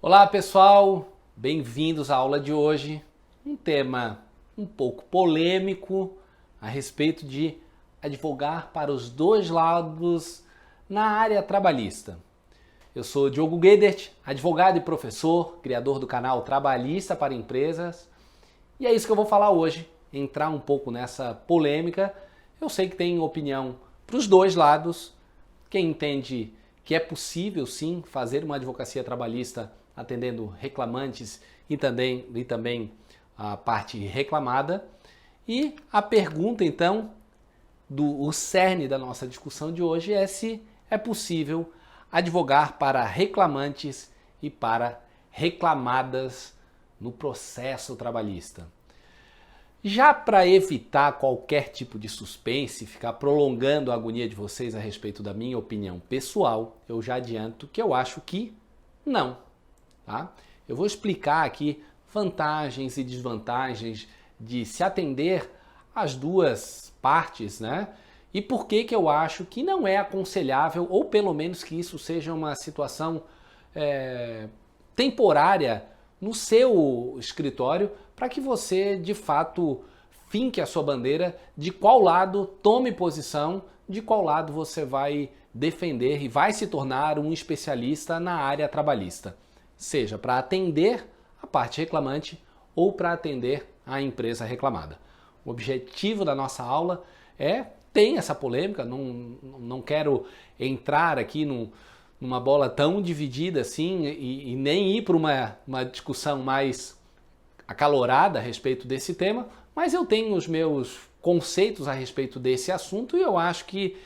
Olá pessoal, bem-vindos à aula de hoje. Um tema um pouco polêmico a respeito de advogar para os dois lados na área trabalhista. Eu sou Diogo Guedert, advogado e professor, criador do canal Trabalhista para Empresas, e é isso que eu vou falar hoje, entrar um pouco nessa polêmica. Eu sei que tem opinião para os dois lados. Quem entende que é possível sim fazer uma advocacia trabalhista atendendo reclamantes e também a parte reclamada. E a pergunta então, o cerne da nossa discussão de hoje é se é possível advogar para reclamantes e para reclamadas no processo trabalhista. Já para evitar qualquer tipo de suspense, ficar prolongando a agonia de vocês a respeito da minha opinião pessoal, eu já adianto que eu acho que não. Tá? Eu vou explicar aqui vantagens e desvantagens de se atender às duas partes, né? E por que eu acho que não é aconselhável, ou pelo menos que isso seja uma situação temporária no seu escritório, para que você de fato finque a sua bandeira de qual lado, tome posição, de qual lado você vai defender e vai se tornar um especialista na área trabalhista. Seja para atender a parte reclamante ou para atender a empresa reclamada. O objetivo da nossa aula tem essa polêmica, não quero entrar aqui numa bola tão dividida assim e nem ir para uma discussão mais acalorada a respeito desse tema, mas eu tenho os meus conceitos a respeito desse assunto e eu acho que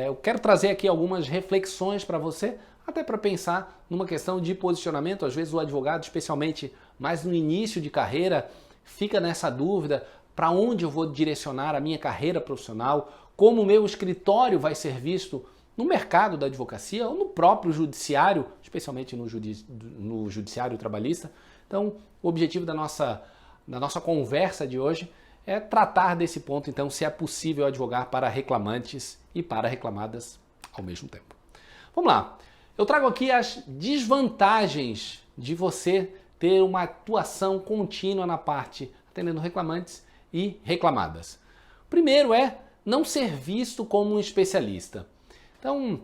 eu quero trazer aqui algumas reflexões para você, até para pensar numa questão de posicionamento. Às vezes o advogado, especialmente mais no início de carreira, fica nessa dúvida: para onde eu vou direcionar a minha carreira profissional, como o meu escritório vai ser visto no mercado da advocacia ou no próprio judiciário, especialmente no judiciário trabalhista. Então, o objetivo da nossa conversa de hoje é tratar desse ponto, então, se é possível advogar para reclamantes e para reclamadas ao mesmo tempo. Vamos lá. Eu trago aqui as desvantagens de você ter uma atuação contínua na parte atendendo reclamantes e reclamadas. Primeiro é não ser visto como um especialista. Então,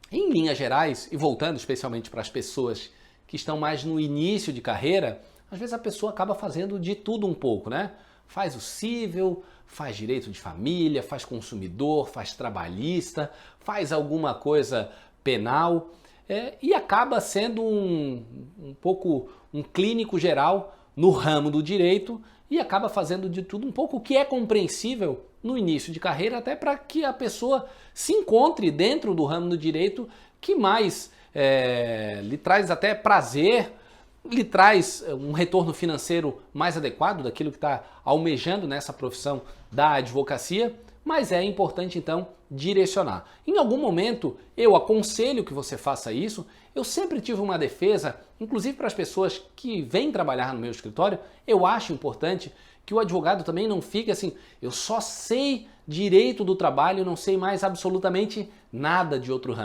em linhas gerais, e voltando especialmente para as pessoas que estão mais no início de carreira, às vezes a pessoa acaba fazendo de tudo um pouco, né? Faz o cível, faz direito de família, faz consumidor, faz trabalhista, faz alguma coisa penal e acaba sendo um pouco um clínico geral no ramo do direito e acaba fazendo de tudo um pouco, o que é compreensível no início de carreira, até para que a pessoa se encontre dentro do ramo do direito que mais lhe traz até prazer, lhe traz um retorno financeiro mais adequado daquilo que está almejando nessa profissão da advocacia, mas é importante então direcionar. Em algum momento eu aconselho que você faça isso. Eu sempre tive uma defesa, inclusive para as pessoas que vêm trabalhar no meu escritório. Eu acho importante que o advogado também não fique assim: eu só sei direito do trabalho, não sei mais absolutamente nada de outros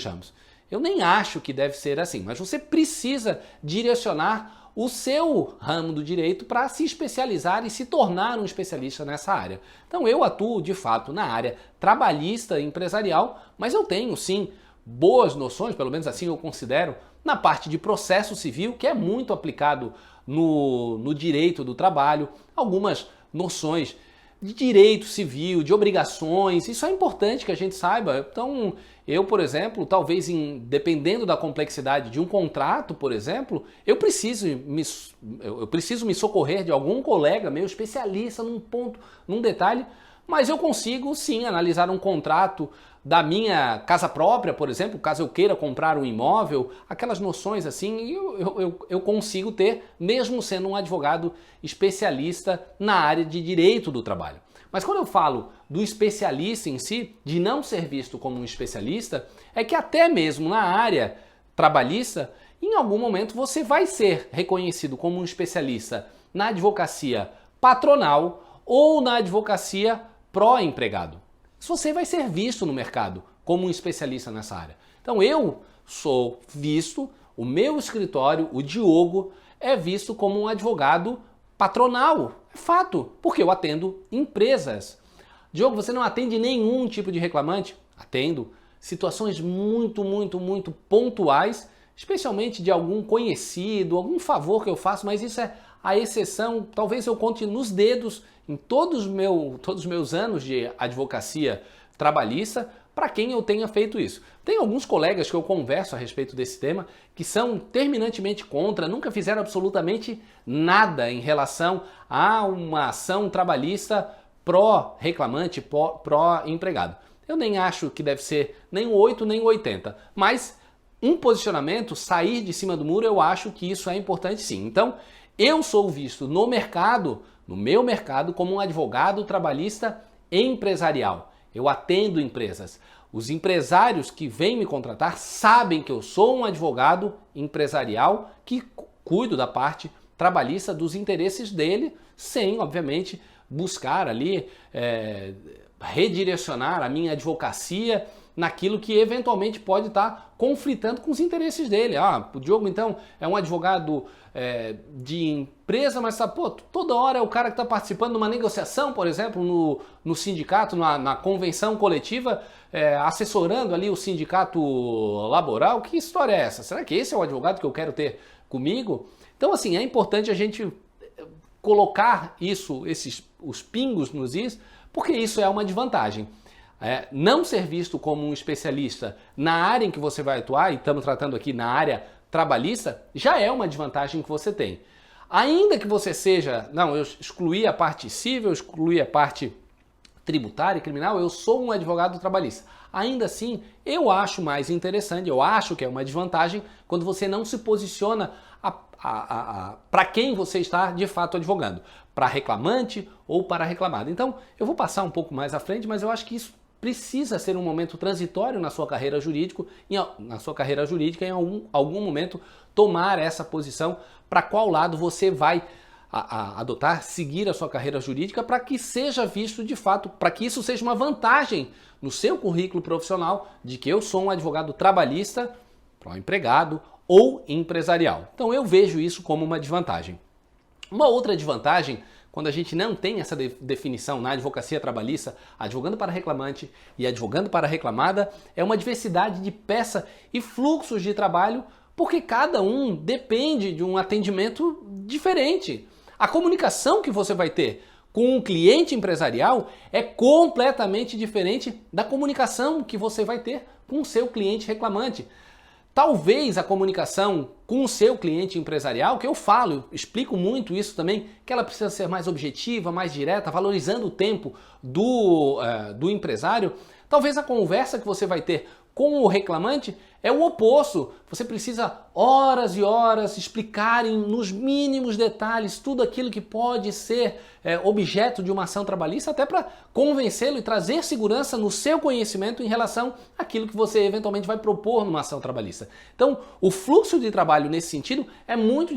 ramos. Eu nem acho que deve ser assim, mas você precisa direcionar o seu ramo do direito para se especializar e se tornar um especialista nessa área. Então eu atuo de fato na área trabalhista e empresarial, mas eu tenho sim boas noções, pelo menos assim eu considero, na parte de processo civil, que é muito aplicado no direito do trabalho, algumas noções de direito civil, de obrigações. Isso é importante que a gente saiba. Então, eu, por exemplo, talvez dependendo da complexidade de um contrato, por exemplo, eu preciso me socorrer de algum colega meu especialista num ponto, num detalhe, mas eu consigo sim analisar um contrato da minha casa própria, por exemplo, caso eu queira comprar um imóvel, aquelas noções assim, eu consigo ter, mesmo sendo um advogado especialista na área de direito do trabalho. Mas quando eu falo do especialista em si, de não ser visto como um especialista, é que até mesmo na área trabalhista, em algum momento você vai ser reconhecido como um especialista na advocacia patronal ou na advocacia pró-empregado. Você vai ser visto no mercado como um especialista nessa área. Então eu sou visto O meu escritório, o Diogo, é visto como um advogado patronal. É fato, porque eu atendo empresas. Diogo, você não atende nenhum tipo de reclamante? Atendo. Situações muito pontuais, especialmente de algum conhecido, algum favor que eu faço, mas isso é a exceção. Talvez eu conte nos dedos em todos os meus anos de advocacia trabalhista para quem eu tenha feito isso. Tem alguns colegas que eu converso a respeito desse tema que são terminantemente contra, nunca fizeram absolutamente nada em relação a uma ação trabalhista pró-reclamante, pró-empregado. Eu nem acho que deve ser nem o 8 nem o 80, mas um posicionamento, sair de cima do muro, eu acho que isso é importante sim. Então, eu sou visto no mercado, no meu mercado, como um advogado trabalhista empresarial. Eu atendo empresas. Os empresários que vêm me contratar sabem que eu sou um advogado empresarial que cuido da parte trabalhista, dos interesses dele, sem, obviamente, buscar ali redirecionar a minha advocacia naquilo que eventualmente pode estar conflitando com os interesses dele. O Diogo então é um advogado de empresa, mas toda hora é o cara que está participando de uma negociação, por exemplo, no sindicato, na convenção coletiva, assessorando ali o sindicato laboral. Que história é essa? Será que esse é o advogado que eu quero ter comigo? Então, assim, é importante a gente colocar os pingos nos is, porque isso é uma desvantagem. Não ser visto como um especialista na área em que você vai atuar, e estamos tratando aqui na área trabalhista, já é uma desvantagem que você tem. Ainda que você seja, eu excluí a parte civil, eu excluí a parte tributária e criminal, eu sou um advogado trabalhista. Ainda assim, eu acho mais interessante, eu acho que é uma desvantagem quando você não se posiciona para quem você está de fato advogando, para reclamante ou para reclamado. Então, eu vou passar um pouco mais à frente, mas eu acho que isso precisa ser um momento transitório na sua carreira jurídica, em algum momento tomar essa posição para qual lado você vai adotar, seguir a sua carreira jurídica, para que seja visto de fato, para que isso seja uma vantagem no seu currículo profissional de que eu sou um advogado trabalhista, pró-empregado ou empresarial. Então eu vejo isso como uma desvantagem. Uma outra desvantagem, quando a gente não tem essa definição na advocacia trabalhista, advogando para reclamante e advogando para reclamada, é uma diversidade de peça e fluxos de trabalho, porque cada um depende de um atendimento diferente. A comunicação que você vai ter com um cliente empresarial é completamente diferente da comunicação que você vai ter com o seu cliente reclamante. Talvez a comunicação com o seu cliente empresarial, que eu explico muito isso também, que ela precisa ser mais objetiva, mais direta, valorizando o tempo do empresário. Talvez a conversa que você vai ter com o reclamante é o oposto. Você precisa horas e horas explicarem nos mínimos detalhes tudo aquilo que pode ser objeto de uma ação trabalhista, até para convencê-lo e trazer segurança no seu conhecimento em relação àquilo que você eventualmente vai propor numa ação trabalhista. Então, o fluxo de trabalho nesse sentido é muito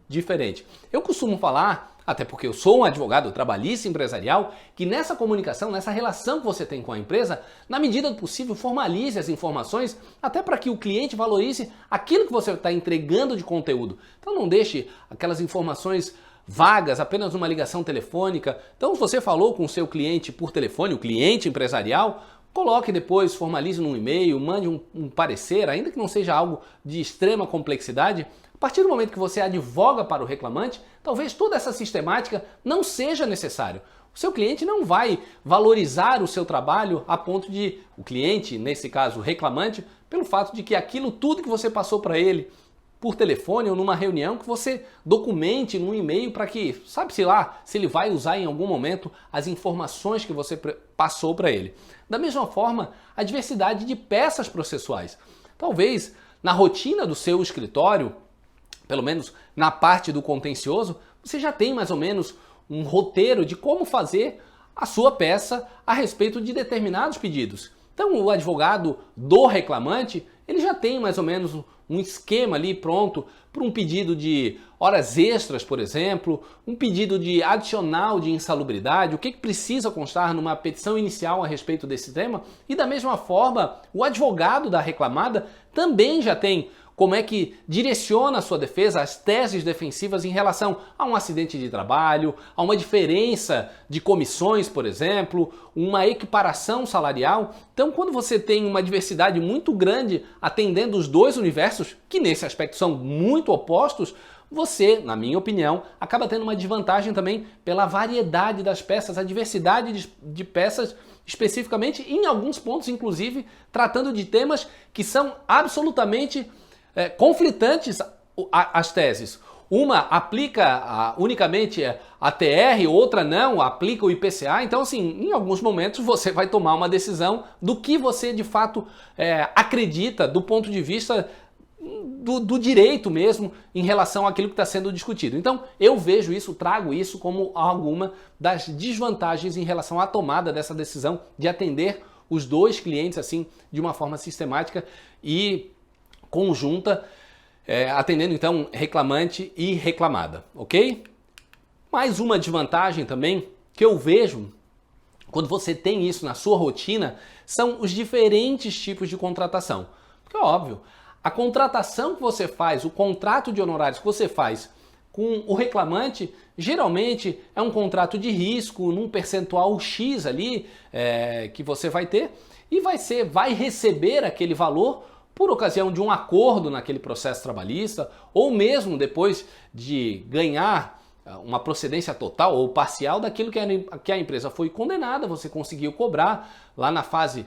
diferente. Eu costumo falar, até porque eu sou um advogado trabalhista empresarial, que nessa comunicação, nessa relação que você tem com a empresa, na medida do possível, formalize as informações, até para que o cliente valorize aquilo que você está entregando de conteúdo. Então não deixe aquelas informações vagas, apenas uma ligação telefônica. Então, se você falou com o seu cliente por telefone, o cliente empresarial, coloque depois, formalize num e-mail, mande um parecer, ainda que não seja algo de extrema complexidade. A partir do momento que você advoga para o reclamante, talvez toda essa sistemática não seja necessária. O seu cliente não vai valorizar o seu trabalho a ponto de, o cliente, nesse caso o reclamante, pelo fato de que aquilo tudo que você passou para ele por telefone ou numa reunião, que você documente num e-mail para que, sabe-se lá, se ele vai usar em algum momento as informações que você passou para ele. Da mesma forma, a diversidade de peças processuais. Talvez na rotina do seu escritório, pelo menos na parte do contencioso, você já tem mais ou menos um roteiro de como fazer a sua peça a respeito de determinados pedidos. Então o advogado do reclamante, ele já tem mais ou menos um esquema ali pronto para um pedido de horas extras, por exemplo, um pedido de adicional de insalubridade, o que precisa constar numa petição inicial a respeito desse tema. E da mesma forma, o advogado da reclamada também já tem como é que direciona a sua defesa, as teses defensivas em relação a um acidente de trabalho, a uma diferença de comissões, por exemplo, uma equiparação salarial. Então, quando você tem uma diversidade muito grande atendendo os dois universos, que nesse aspecto são muito opostos, você, na minha opinião, acaba tendo uma desvantagem também pela variedade das peças, a diversidade de peças, especificamente em alguns pontos, inclusive, tratando de temas que são absolutamente conflitantes às teses. Uma aplica unicamente a TR, outra não, aplica o IPCA. Então, assim, em alguns momentos você vai tomar uma decisão do que você de fato acredita do ponto de vista do direito mesmo em relação àquilo que está sendo discutido. Então, eu vejo isso, trago isso como alguma das desvantagens em relação à tomada dessa decisão de atender os dois clientes assim de uma forma sistemática e conjunta, atendendo então reclamante e reclamada, ok? Mais uma desvantagem também que eu vejo quando você tem isso na sua rotina são os diferentes tipos de contratação. Porque, óbvio, a contratação que você faz, o contrato de honorários que você faz com o reclamante, geralmente é um contrato de risco, num percentual X ali que você vai ter e vai receber aquele valor por ocasião de um acordo naquele processo trabalhista ou mesmo depois de ganhar uma procedência total ou parcial daquilo que a empresa foi condenada, você conseguiu cobrar lá na fase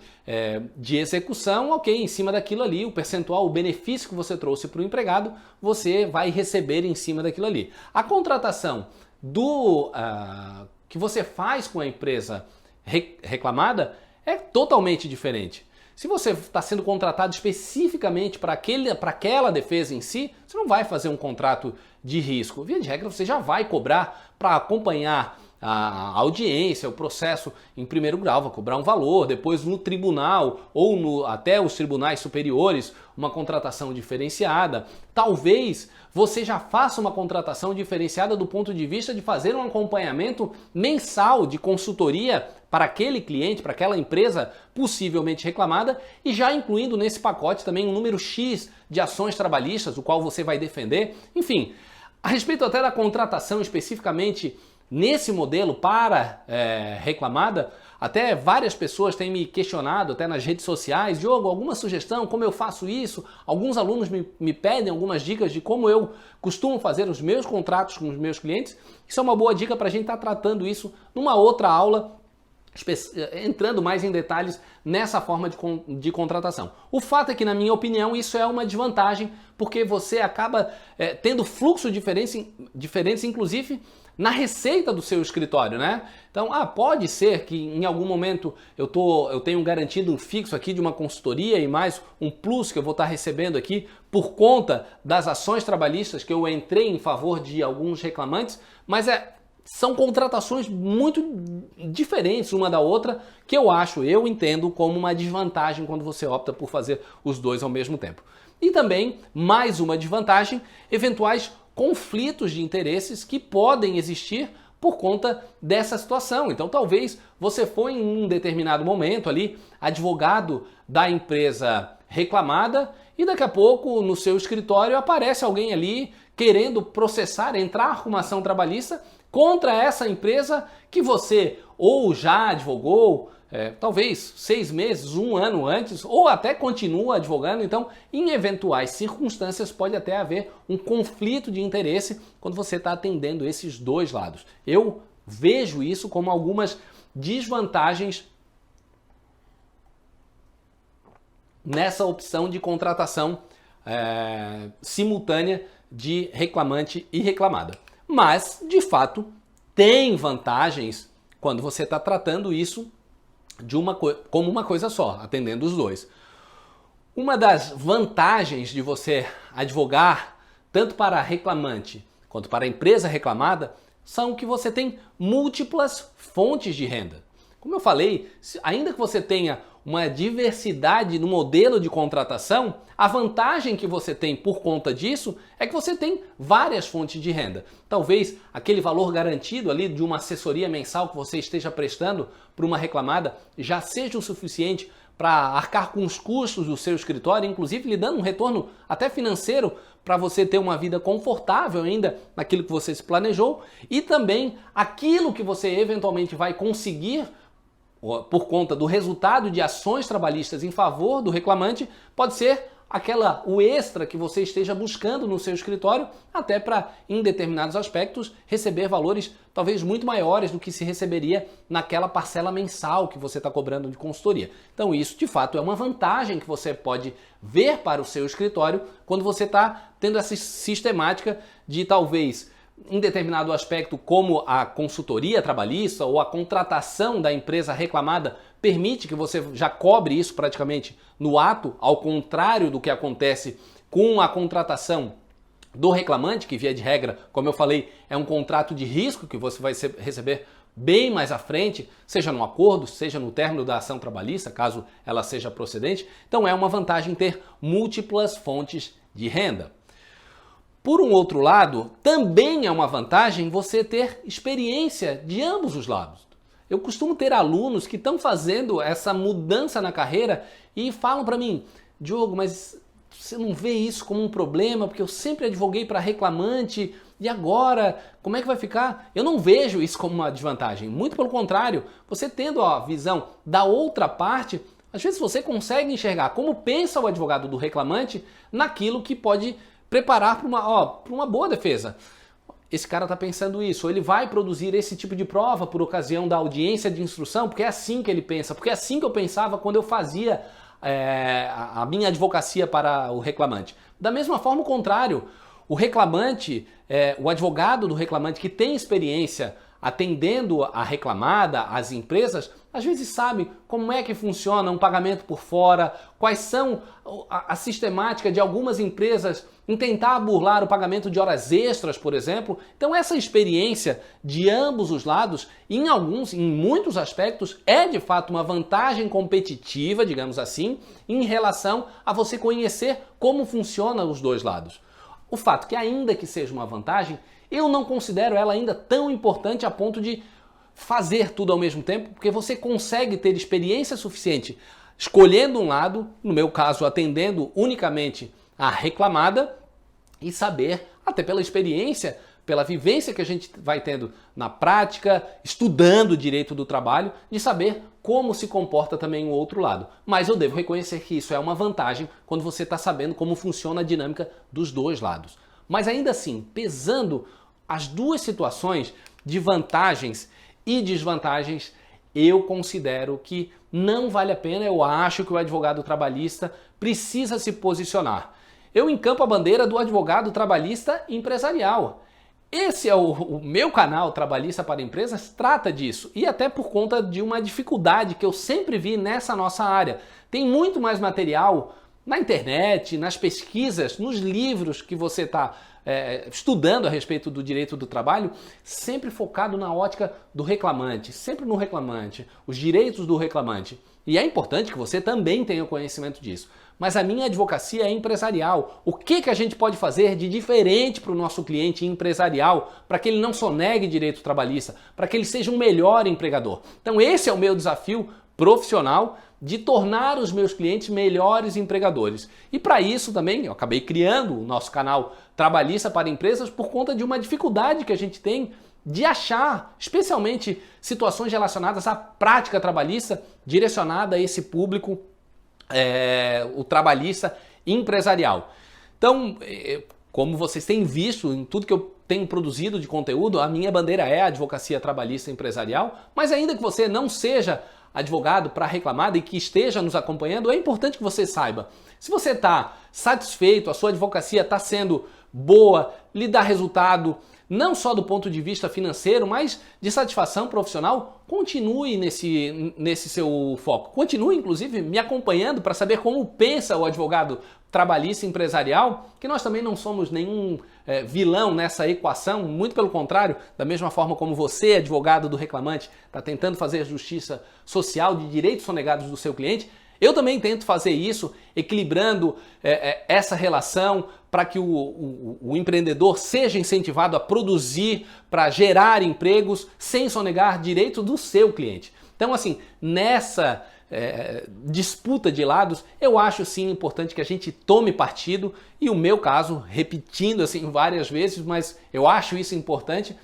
de execução, ok, em cima daquilo ali, o percentual, o benefício que você trouxe para o empregado, você vai receber em cima daquilo ali. A contratação que você faz com a empresa reclamada é totalmente diferente. Se você está sendo contratado especificamente para aquela defesa em si, você não vai fazer um contrato de risco. Via de regra, você já vai cobrar para acompanhar a audiência, o processo em primeiro grau, vai cobrar um valor, depois no tribunal ou até os tribunais superiores, uma contratação diferenciada. Talvez você já faça uma contratação diferenciada do ponto de vista de fazer um acompanhamento mensal de consultoria para aquele cliente, para aquela empresa possivelmente reclamada e já incluindo nesse pacote também um número X de ações trabalhistas, o qual você vai defender. Enfim, a respeito até da contratação especificamente nesse modelo para reclamada, até várias pessoas têm me questionado até nas redes sociais, Diogo, alguma sugestão, como eu faço isso? Alguns alunos me pedem algumas dicas de como eu costumo fazer os meus contratos com os meus clientes. Isso é uma boa dica para a gente estar tratando isso numa outra aula, entrando mais em detalhes nessa forma de contratação. O fato é que, na minha opinião, isso é uma desvantagem, porque você acaba tendo fluxo diferentes, inclusive na receita do seu escritório, né? Então, pode ser que em algum momento eu tenho garantido um fixo aqui de uma consultoria e mais um plus que eu vou estar recebendo aqui por conta das ações trabalhistas que eu entrei em favor de alguns reclamantes, mas são contratações muito diferentes uma da outra que eu entendo como uma desvantagem quando você opta por fazer os dois ao mesmo tempo. E também, mais uma desvantagem, eventuais conflitos de interesses que podem existir por conta dessa situação. Então, talvez você foi em um determinado momento ali advogado da empresa reclamada e daqui a pouco no seu escritório aparece alguém ali querendo processar, entrar com uma ação trabalhista contra essa empresa que você ou já advogou, talvez 6 meses, 1 ano antes, ou até continua advogando. Então, em eventuais circunstâncias, pode até haver um conflito de interesse quando você está atendendo esses dois lados. Eu vejo isso como algumas desvantagens nessa opção de contratação simultânea de reclamante e reclamada. Mas, de fato, tem vantagens quando você está tratando isso como uma coisa só, atendendo os dois. Uma das vantagens de você advogar tanto para reclamante quanto para a empresa reclamada são que você tem múltiplas fontes de renda. Como eu falei, ainda que você tenha uma diversidade no modelo de contratação, a vantagem que você tem por conta disso é que você tem várias fontes de renda. Talvez aquele valor garantido ali de uma assessoria mensal que você esteja prestando para uma reclamada já seja o suficiente para arcar com os custos do seu escritório, inclusive lhe dando um retorno até financeiro para você ter uma vida confortável ainda naquilo que você se planejou, e também aquilo que você eventualmente vai conseguir por conta do resultado de ações trabalhistas em favor do reclamante, pode ser o extra que você esteja buscando no seu escritório, até para, em determinados aspectos, receber valores talvez muito maiores do que se receberia naquela parcela mensal que você está cobrando de consultoria. Então isso, de fato, é uma vantagem que você pode ver para o seu escritório quando você está tendo essa sistemática de talvez, em determinado aspecto, como a consultoria trabalhista ou a contratação da empresa reclamada permite que você já cobre isso praticamente no ato, ao contrário do que acontece com a contratação do reclamante, que via de regra, como eu falei, é um contrato de risco que você vai receber bem mais à frente, seja no acordo, seja no término da ação trabalhista, caso ela seja procedente. Então é uma vantagem ter múltiplas fontes de renda. Por um outro lado, também é uma vantagem você ter experiência de ambos os lados. Eu costumo ter alunos que estão fazendo essa mudança na carreira e falam para mim: Diogo, mas você não vê isso como um problema? Porque eu sempre advoguei para reclamante e agora, como é que vai ficar? Eu não vejo isso como uma desvantagem. Muito pelo contrário, você tendo a visão da outra parte, às vezes você consegue enxergar como pensa o advogado do reclamante naquilo que pode preparar para uma boa defesa. Esse cara está pensando isso, ou ele vai produzir esse tipo de prova por ocasião da audiência de instrução, porque é assim que ele pensa, porque é assim que eu pensava quando eu fazia a minha advocacia para o reclamante. Da mesma forma, o contrário, o reclamante, o advogado do reclamante que tem experiência atendendo a reclamada, as empresas, às vezes sabe como é que funciona um pagamento por fora, quais são a sistemática de algumas empresas em tentar burlar o pagamento de horas extras, por exemplo. Então essa experiência de ambos os lados, em muitos aspectos, é de fato uma vantagem competitiva, digamos assim, em relação a você conhecer como funciona os dois lados. O fato que, ainda que seja uma vantagem, eu não considero ela ainda tão importante a ponto de fazer tudo ao mesmo tempo, porque você consegue ter experiência suficiente escolhendo um lado, no meu caso atendendo unicamente a reclamada, e saber, até pela experiência, pela vivência que a gente vai tendo na prática, estudando o direito do trabalho, de saber como se comporta também o outro lado. Mas eu devo reconhecer que isso é uma vantagem quando você está sabendo como funciona a dinâmica dos dois lados. Mas ainda assim, pesando as duas situações de vantagens e desvantagens, eu considero que não vale a pena. Eu acho que o advogado trabalhista precisa se posicionar. Eu encampo a bandeira do advogado trabalhista empresarial. Esse é o meu canal Trabalhista para Empresas, trata disso, e até por conta de uma dificuldade que eu sempre vi nessa nossa área. Tem muito mais material na internet, nas pesquisas, nos livros que você está estudando a respeito do direito do trabalho, sempre focado na ótica do reclamante, sempre no reclamante, os direitos do reclamante. E é importante que você também tenha conhecimento disso. Mas a minha advocacia é empresarial. O que a gente pode fazer de diferente para o nosso cliente empresarial, para que ele não sonegue direito trabalhista, para que ele seja um melhor empregador? Então esse é o meu desafio profissional, de tornar os meus clientes melhores empregadores. E para isso também eu acabei criando o nosso canal Trabalhista para Empresas por conta de uma dificuldade que a gente tem de achar, especialmente situações relacionadas à prática trabalhista direcionada a esse público, o trabalhista empresarial. Então, como vocês têm visto em tudo que eu tenho produzido de conteúdo, a minha bandeira é a advocacia trabalhista empresarial, mas ainda que você não seja advogado para reclamada e que esteja nos acompanhando, é importante que você saiba. Se você está satisfeito, a sua advocacia está sendo boa, lhe dá resultado, não só do ponto de vista financeiro, mas de satisfação profissional, continue nesse seu foco. Continue, inclusive, me acompanhando para saber como pensa o advogado trabalhista empresarial, que nós também não somos nenhum vilão nessa equação, muito pelo contrário, da mesma forma como você, advogado do reclamante, está tentando fazer justiça social de direitos sonegados do seu cliente, eu também tento fazer isso, equilibrando essa relação para que o empreendedor seja incentivado a produzir, para gerar empregos, sem sonegar direitos do seu cliente. Então, assim, disputa de lados, eu acho sim importante que a gente tome partido, e o meu caso, repetindo assim várias vezes, mas eu acho isso importante,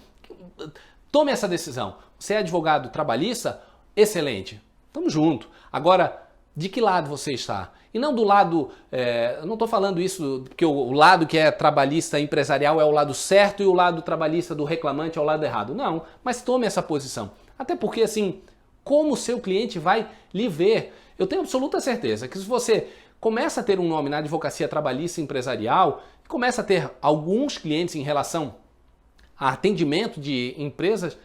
tome essa decisão. Você é advogado trabalhista? Excelente, tamo junto. Agora, de que lado você está? E não do lado, eu não estou falando isso porque o lado que é trabalhista empresarial é o lado certo e o lado trabalhista do reclamante é o lado errado. Não, mas tome essa posição. Até porque assim, como o seu cliente vai lhe ver? Eu tenho absoluta certeza que se você começa a ter um nome na advocacia trabalhista empresarial, começa a ter alguns clientes em relação a atendimento de empresas,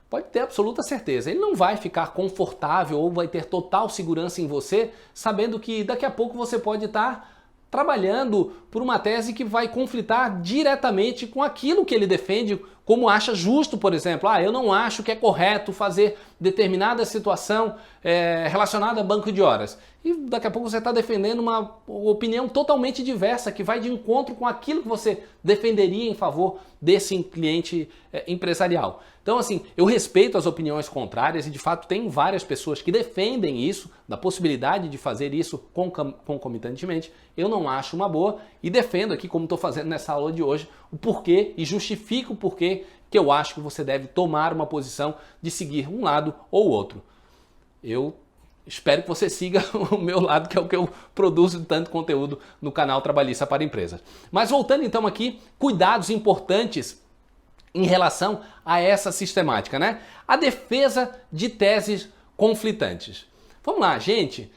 pode ter absoluta certeza, ele não vai ficar confortável ou vai ter total segurança em você, sabendo que daqui a pouco você pode estar trabalhando por uma tese que vai conflitar diretamente com aquilo que ele defende, como acha justo, por exemplo. Eu não acho que é correto fazer determinada situação relacionada a banco de horas. E daqui a pouco você está defendendo uma opinião totalmente diversa, que vai de encontro com aquilo que você defenderia em favor desse cliente empresarial. Então, assim, eu respeito as opiniões contrárias e, de fato, tem várias pessoas que defendem isso, da possibilidade de fazer isso concomitantemente. Eu não acho uma boa e defendo aqui, como estou fazendo nessa aula de hoje, o porquê e justifico o porquê que eu acho que você deve tomar uma posição de seguir um lado ou outro. Eu espero que você siga o meu lado, que é o que eu produzo tanto conteúdo no canal Trabalhista para Empresas. Mas voltando então aqui, cuidados importantes em relação a essa sistemática, né? A defesa de teses conflitantes. Vamos lá, gente.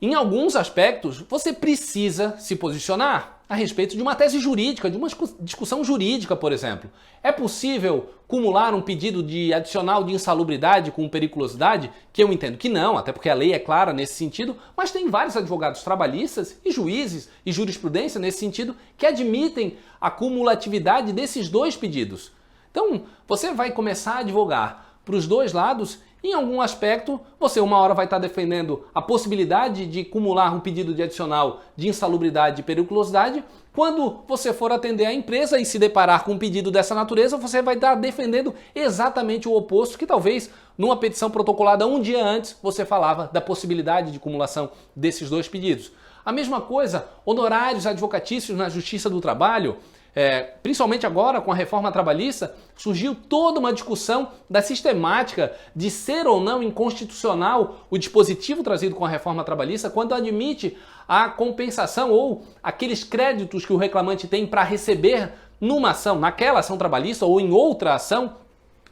Em alguns aspectos, você precisa se posicionar a respeito de uma tese jurídica, de uma discussão jurídica, por exemplo. É possível cumular um pedido de adicional de insalubridade com periculosidade? Que eu entendo que não, até porque a lei é clara nesse sentido, mas tem vários advogados trabalhistas e juízes e jurisprudência nesse sentido que admitem a cumulatividade desses dois pedidos. Então, você vai começar a advogar para os dois lados. Em algum aspecto, você uma hora vai estar defendendo a possibilidade de cumular um pedido de adicional de insalubridade e periculosidade. Quando você for atender a empresa e se deparar com um pedido dessa natureza, você vai estar defendendo exatamente o oposto, que talvez numa petição protocolada um dia antes você falava da possibilidade de cumulação desses dois pedidos. A mesma coisa, honorários advocatícios na Justiça do Trabalho. Principalmente agora com a reforma trabalhista, surgiu toda uma discussão da sistemática de ser ou não inconstitucional o dispositivo trazido com a reforma trabalhista quando admite a compensação ou aqueles créditos que o reclamante tem para receber numa ação, naquela ação trabalhista ou em outra ação,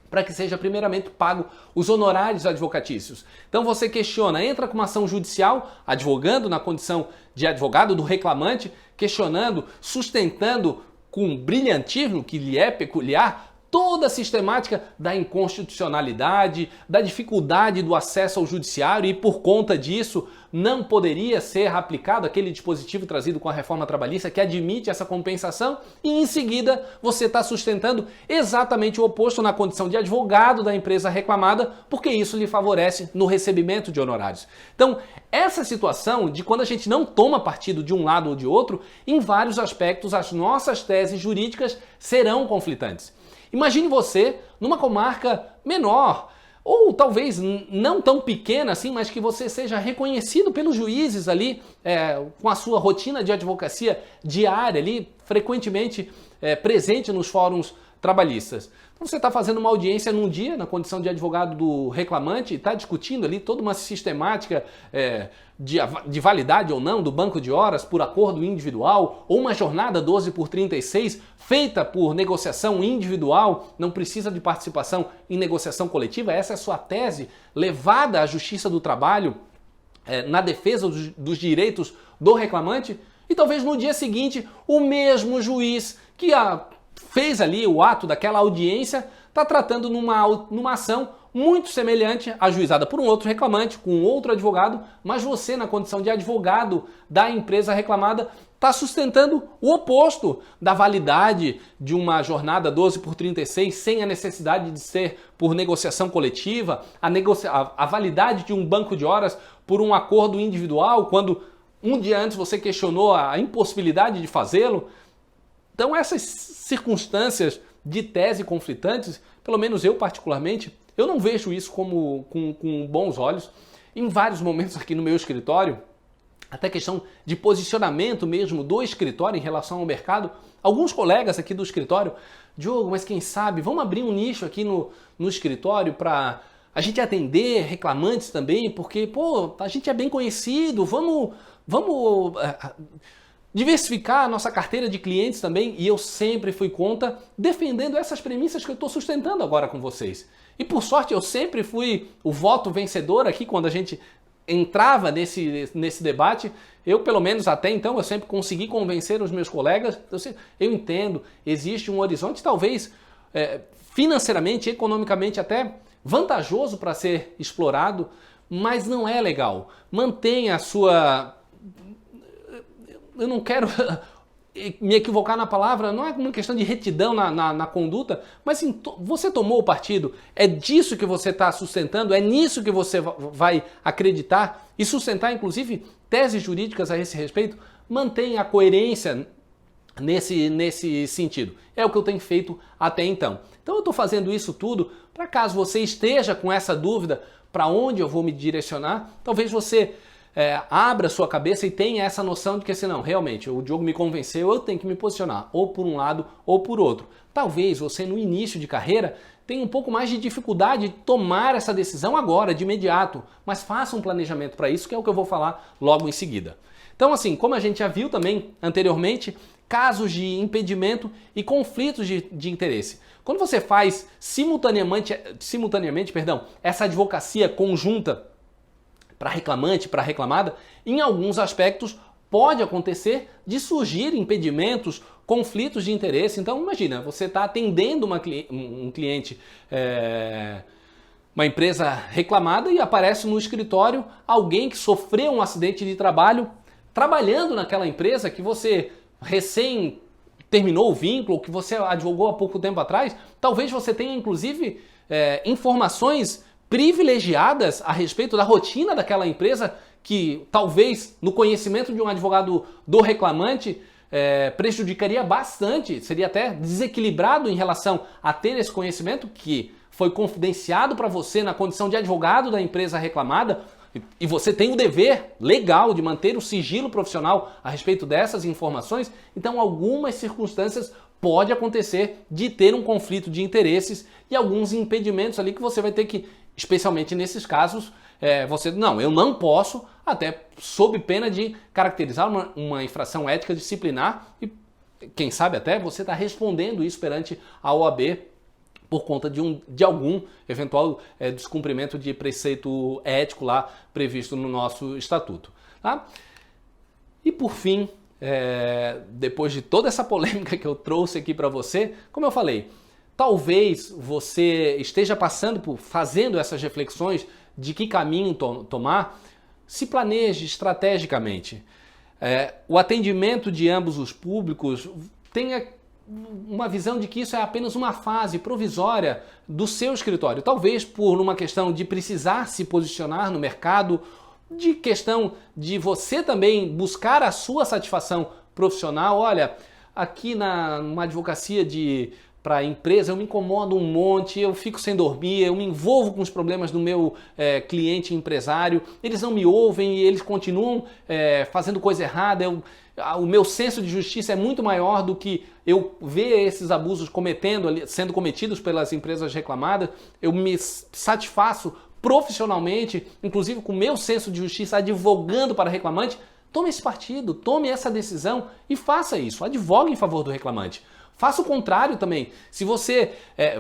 para que seja primeiramente pago os honorários advocatícios. Então você questiona, entra com uma ação judicial, advogando na condição de advogado do reclamante, questionando, sustentando com brilhantismo que lhe é peculiar, toda a sistemática da inconstitucionalidade, da dificuldade do acesso ao judiciário e por conta disso não poderia ser aplicado aquele dispositivo trazido com a reforma trabalhista que admite essa compensação e em seguida você está sustentando exatamente o oposto na condição de advogado da empresa reclamada porque isso lhe favorece no recebimento de honorários. Então, essa situação de quando a gente não toma partido de um lado ou de outro, em vários aspectos as nossas teses jurídicas serão conflitantes. Imagine você numa comarca menor, ou talvez não tão pequena assim, mas que você seja reconhecido pelos juízes ali, com a sua rotina de advocacia diária ali, frequentemente presente nos fóruns trabalhistas. Então você está fazendo uma audiência num dia, na condição de advogado do reclamante, e está discutindo ali toda uma sistemática de validade ou não do banco de horas por acordo individual, ou uma jornada 12/36 feita por negociação individual, não precisa de participação em negociação coletiva. Essa é a sua tese levada à Justiça do Trabalho na defesa dos direitos do reclamante. E talvez no dia seguinte o mesmo juiz que fez ali o ato daquela audiência está tratando numa ação muito semelhante, ajuizada por um outro reclamante, com um outro advogado, mas você, na condição de advogado da empresa reclamada, está sustentando o oposto da validade de uma jornada 12/36 sem a necessidade de ser por negociação coletiva, a validade de um banco de horas por um acordo individual, quando um dia antes você questionou a impossibilidade de fazê-lo. Então essas circunstâncias de tese conflitantes, pelo menos eu particularmente, eu não vejo isso com bons olhos. em vários momentos aqui no meu escritório, até questão de posicionamento mesmo do escritório em relação ao mercado. Alguns colegas aqui do escritório, Diogo, mas quem sabe, vamos abrir um nicho aqui no escritório para a gente atender reclamantes também, porque, pô, a gente é bem conhecido, vamos diversificar a nossa carteira de clientes também. E eu sempre fui contra, defendendo essas premissas que eu estou sustentando agora com vocês. E por sorte eu sempre fui o voto vencedor aqui quando a gente entrava nesse debate. Eu, pelo menos até então, eu sempre consegui convencer os meus colegas. Eu entendo, existe um horizonte talvez financeiramente, economicamente até vantajoso para ser explorado, mas não é legal. Mantenha a sua... Eu não quero me equivocar na palavra, não é uma questão de retidão na conduta, mas você tomou o partido, é disso que você está sustentando, é nisso que você vai acreditar e sustentar, inclusive, teses jurídicas a esse respeito. Mantenha a coerência nesse sentido. É o que eu tenho feito até então. Então eu estou fazendo isso tudo para caso você esteja com essa dúvida para onde eu vou me direcionar, talvez você abra sua cabeça e tenha essa noção de que assim, não, realmente, o Diogo me convenceu, eu tenho que me posicionar ou por um lado ou por outro. Talvez você no início de carreira tenha um pouco mais de dificuldade de tomar essa decisão agora, de imediato, mas faça um planejamento para isso, que é o que eu vou falar logo em seguida. Então assim, como a gente já viu também anteriormente, casos de impedimento e conflitos de interesse. Quando você faz simultaneamente, essa advocacia conjunta para reclamante, para reclamada, em alguns aspectos pode acontecer de surgir impedimentos, conflitos de interesse. Então imagina, você está atendendo um cliente, uma empresa reclamada, e aparece no escritório alguém que sofreu um acidente de trabalho trabalhando naquela empresa que você recém terminou o vínculo, que você advogou há pouco tempo atrás. Talvez você tenha inclusive informações privilegiadas a respeito da rotina daquela empresa que talvez no conhecimento de um advogado do reclamante prejudicaria bastante, seria até desequilibrado em relação a ter esse conhecimento que foi confidenciado para você na condição de advogado da empresa reclamada, e você tem o dever legal de manter o sigilo profissional a respeito dessas informações. Então algumas circunstâncias pode acontecer de ter um conflito de interesses e alguns impedimentos ali que você vai ter que, especialmente nesses casos, eu não posso, até sob pena de caracterizar uma infração ética disciplinar, e quem sabe até você está respondendo isso perante a OAB por conta de algum eventual descumprimento de preceito ético lá previsto no nosso estatuto. Tá? E por fim, depois de toda essa polêmica que eu trouxe aqui para você, como eu falei, talvez você esteja fazendo essas reflexões de que caminho tomar, se planeje estrategicamente. O atendimento de ambos os públicos tenha uma visão de que isso é apenas uma fase provisória do seu escritório. Talvez por uma questão de precisar se posicionar no mercado, de questão de você também buscar a sua satisfação profissional. Olha, aqui numa advocacia para a empresa eu me incomodo um monte, eu fico sem dormir, eu me envolvo com os problemas do meu cliente empresário, eles não me ouvem e eles continuam fazendo coisa errada, o meu senso de justiça é muito maior do que eu ver esses abusos sendo cometidos pelas empresas reclamadas. Eu me satisfaço profissionalmente, inclusive com o meu senso de justiça, advogando para reclamante. Tome esse partido, tome essa decisão e faça isso, advogue em favor do reclamante. Faça o contrário também. Se você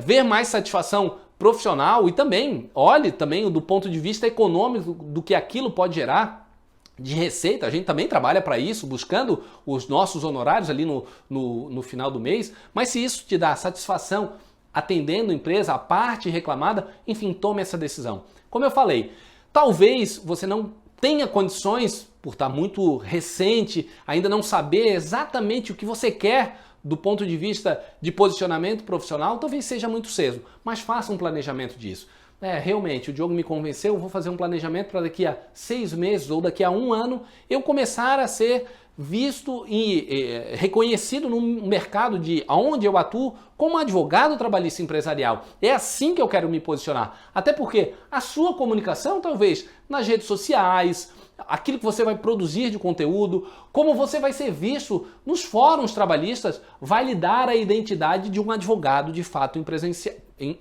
ver mais satisfação profissional e também olhe também do ponto de vista econômico do que aquilo pode gerar de receita, a gente também trabalha para isso, buscando os nossos honorários ali no final do mês, mas se isso te dá satisfação atendendo a empresa, a parte reclamada, enfim, tome essa decisão. Como eu falei, talvez você não tenha condições, por estar muito recente, ainda não saber exatamente o que você quer do ponto de vista de posicionamento profissional, talvez seja muito cedo, mas faça um planejamento disso. Realmente, o Diogo me convenceu, eu vou fazer um planejamento para daqui a 6 meses ou daqui a 1 ano eu começar a ser visto e reconhecido no mercado de onde eu atuo como advogado trabalhista empresarial. É assim que eu quero me posicionar. Até porque a sua comunicação, talvez nas redes sociais, aquilo que você vai produzir de conteúdo, como você vai ser visto nos fóruns trabalhistas, vai lhe dar a identidade de um advogado de fato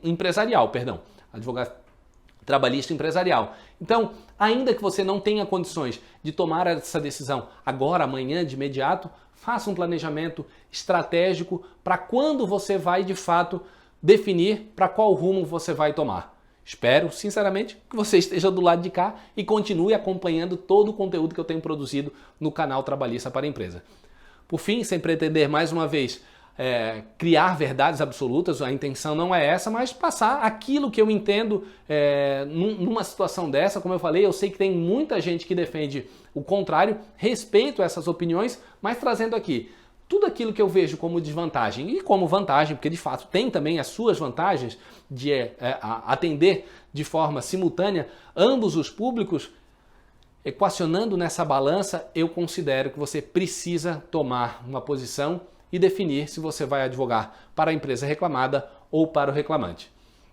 empresarial, advogado trabalhista empresarial. Então, ainda que você não tenha condições de tomar essa decisão agora, amanhã, de imediato, faça um planejamento estratégico para quando você vai de fato definir para qual rumo você vai tomar. Espero, sinceramente, que você esteja do lado de cá e continue acompanhando todo o conteúdo que eu tenho produzido no canal Trabalhista para a Empresa. Por fim, sem pretender mais uma vez criar verdades absolutas, a intenção não é essa, mas passar aquilo que eu entendo numa situação dessa. Como eu falei, eu sei que tem muita gente que defende o contrário, respeito essas opiniões, mas trazendo aqui tudo aquilo que eu vejo como desvantagem e como vantagem, porque de fato tem também as suas vantagens de atender de forma simultânea ambos os públicos. Equacionando nessa balança, eu considero que você precisa tomar uma posição e definir se você vai advogar para a empresa reclamada ou para o reclamante.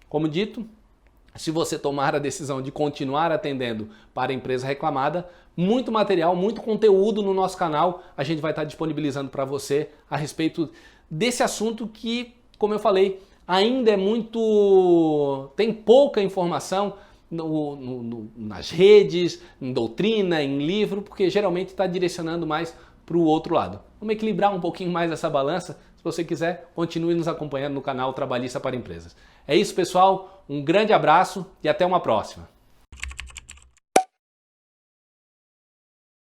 Como dito, se você tomar a decisão de continuar atendendo para a empresa reclamada, muito material, muito conteúdo no nosso canal a gente vai estar disponibilizando para você a respeito desse assunto que, como eu falei, ainda é tem pouca informação nas redes, em doutrina, em livro, porque geralmente está direcionando mais para o outro lado. Vamos equilibrar um pouquinho mais essa balança. Se você quiser, continue nos acompanhando no canal Trabalhista para Empresas. É isso, pessoal. Um grande abraço e até uma próxima.